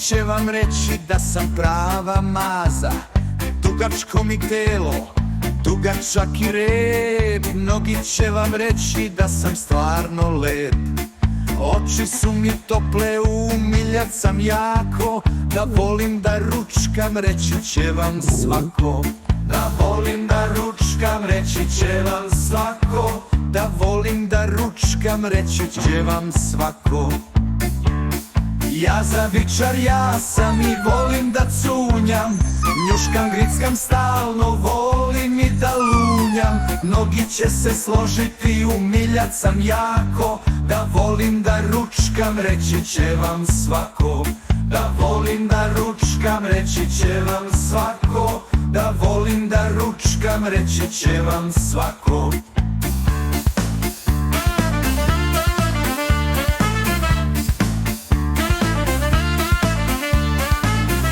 će vam reći da sam prava maza. Dugačko mi telo, dugačak i rep. Mnogi će vam reći da sam stvarno lep. Oči su mi tople, umiljat sam jako. Da volim da ručkam, reći će vam svako. Da volim da ručkam, reći će vam svako. Da volim da ručkam, reći će vam svako. Ja zavičar, ja sam i volim da cunjam. Njuškam, grickam stalno, volim i da lunjam. Mnogi će se složiti, umiljat sam jako. Da volim da ručkam, reći će vam svako. Da volim da ručkam, reći će vam svako. Da volim da ručkam, reći će vam svako.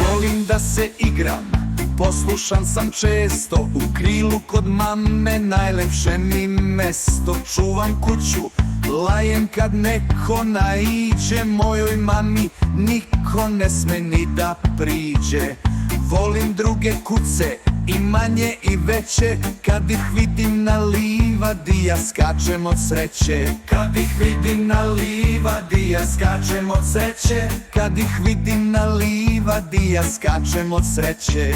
Volim da se igram, poslušan sam često. U krilu kod mame najlepše mi mesto. Čuvam kuću, lajem kad neko naiđe. Mojoj mami niko ne sme ni da priđe. Volim druge kuce, i manje i veće. Kad ih vidim na livadi, ja skačem od sreće. Kad ih vidim na livadi, ja skačem od sreće. Kad ih vidim na livadi, ja skačem od sreće.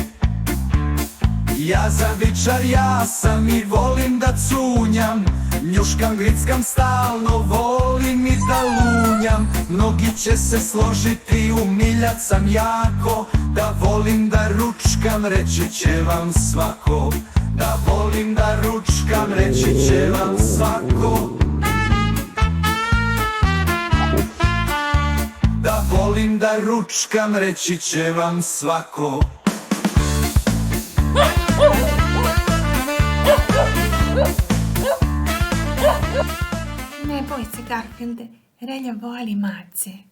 Ja zavičar, ja sam i volim da cunjam. Njuškam, grickam stalno, volim i da lunjam. Mnogi će se složiti, umiljat sam jako. Da volim da ručkam, reći će vam svako. Da volim da ručkam, reći će vam svako. Da volim da ručkam, reći će vam svako. Ne boj se, Garfielde, Relja voli mace.